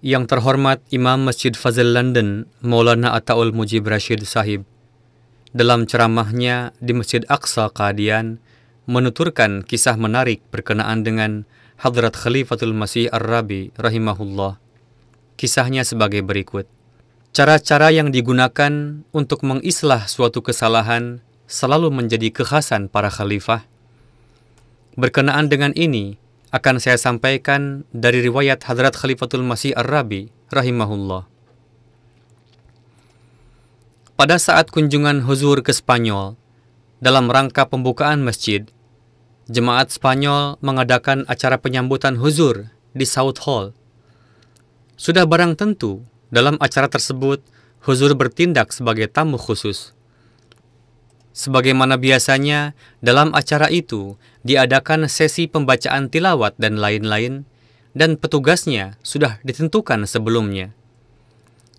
Yang terhormat Imam Masjid Fazil London, Maulana Ataul Mujib Rashid Sahib, dalam ceramahnya di Masjid Aqsa, Qadian, menuturkan kisah menarik berkenaan dengan Hadrat Khalifatul Masih Ar-Rabi rahimahullah. Kisahnya sebagai berikut. Cara-cara yang digunakan untuk mengislah suatu kesalahan selalu menjadi kekhasan para khalifah. Berkenaan dengan ini, akan saya sampaikan dari riwayat Hadrat Khalifatul Masih Ar-Rabi rahimahullah. Pada saat kunjungan huzur ke Spanyol, dalam rangka pembukaan masjid, jemaat Spanyol mengadakan acara penyambutan huzur di South Hall. Sudah barang tentu, dalam acara tersebut, huzur bertindak sebagai tamu khusus. Sebagaimana biasanya, dalam acara itu diadakan sesi pembacaan tilawat dan lain-lain, dan petugasnya sudah ditentukan sebelumnya.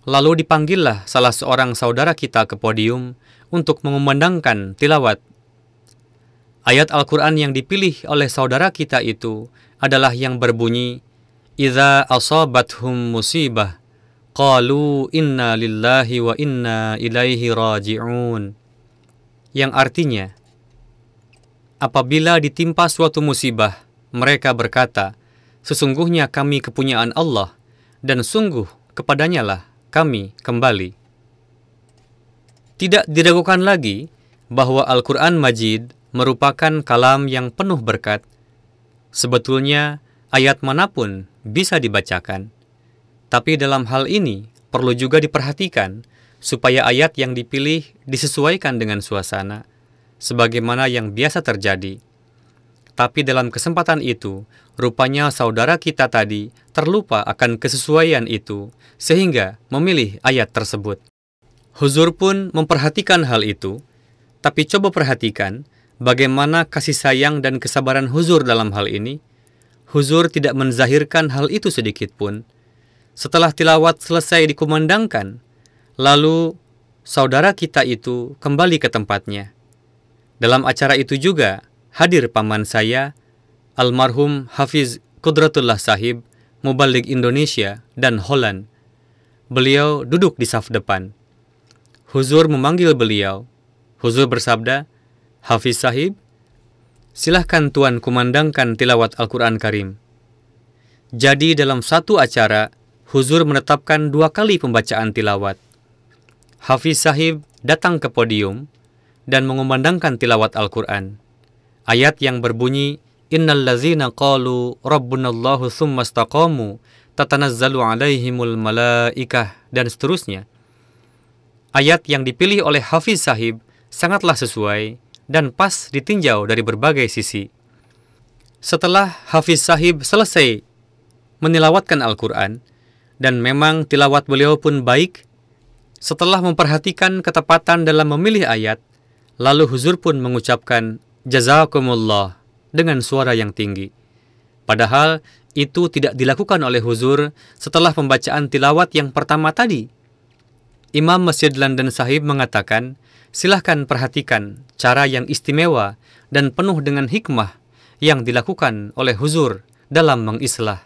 Lalu dipanggillah salah seorang saudara kita ke podium untuk mengumandangkan tilawat. Ayat Al-Quran yang dipilih oleh saudara kita itu adalah yang berbunyi, "Idza asabathum musibah, qalu inna lillahi wa inna ilaihi raji'un." Yang artinya, apabila ditimpa suatu musibah, mereka berkata, sesungguhnya kami kepunyaan Allah, dan sungguh kepadanya lah kami kembali. Tidak diragukan lagi bahwa Al-Quran Majid merupakan kalam yang penuh berkat. Sebetulnya, ayat manapun bisa dibacakan. Tapi dalam hal ini, perlu juga diperhatikan supaya ayat yang dipilih disesuaikan dengan suasana, sebagaimana yang biasa terjadi. Tapi dalam kesempatan itu, rupanya saudara kita tadi terlupa akan kesesuaian itu, sehingga memilih ayat tersebut. Huzur pun memperhatikan hal itu, tapi coba perhatikan bagaimana kasih sayang dan kesabaran huzur dalam hal ini. Huzur tidak menzahirkan hal itu sedikit pun. Setelah tilawat selesai dikumandangkan, lalu saudara kita itu kembali ke tempatnya. Dalam acara itu juga hadir paman saya, almarhum Hafiz Qudratullah Sahib, Mubaligh Indonesia dan Holland. Beliau duduk di saf depan. Huzur memanggil beliau. Huzur bersabda, "Hafiz Sahib, silahkan Tuan kumandangkan tilawat Al-Quran Karim." Jadi dalam satu acara, Huzur menetapkan 2 kali pembacaan tilawat. Hafiz Sahib datang ke podium dan mengumandangkan tilawat Al-Quran. Ayat yang berbunyi, "Innal ladzina qalu rabbunallahu tsumma istaqamu tatanazzalu alaihimul malaikah," dan seterusnya. Ayat yang dipilih oleh Hafiz Sahib sangatlah sesuai dan pas ditinjau dari berbagai sisi. Setelah Hafiz Sahib selesai menilawatkan Al-Quran, dan memang tilawat beliau pun baik, setelah memperhatikan ketepatan dalam memilih ayat, lalu huzur pun mengucapkan jazakumullah dengan suara yang tinggi. Padahal itu tidak dilakukan oleh huzur setelah pembacaan tilawat yang pertama tadi. Imam Masjid London Sahib mengatakan, silahkan perhatikan cara yang istimewa dan penuh dengan hikmah yang dilakukan oleh huzur dalam mengislah.